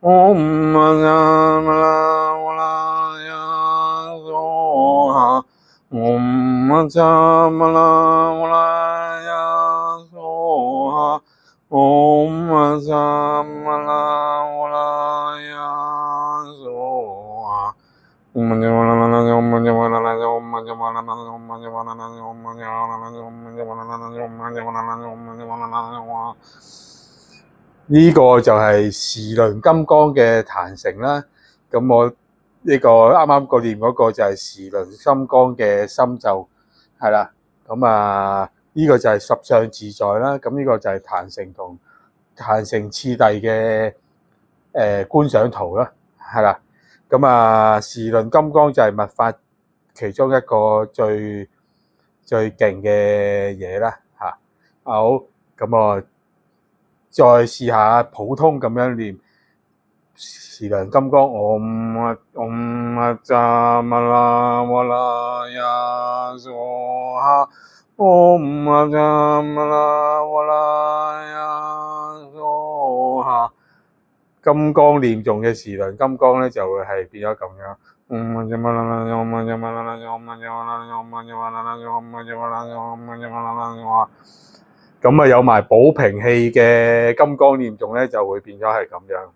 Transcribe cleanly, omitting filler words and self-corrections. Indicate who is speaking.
Speaker 1: Om Jamalaya Soha. Om Jamalaya Soha. Om Jamalaya Soha. Om呢個就係時輪金剛嘅壇城啦。咁我呢個啱啱個念嗰個就係時輪金剛嘅心咒，係啦。咁呢個就係十相自在啦。咁呢個就係壇城同壇城次第嘅觀賞圖啦，係啦。咁時輪金剛就係密法其中一個最勁嘅嘢啦，嚇。好，咁我再試下普通咁樣念時輪金剛。Om Jamalaya Soha。Om Jamalaya Soha。金剛念誦嘅時輪金剛咧，就會係變咗咁樣。咁有埋寶瓶器嘅金剛念誦咧，就會變咗係咁樣。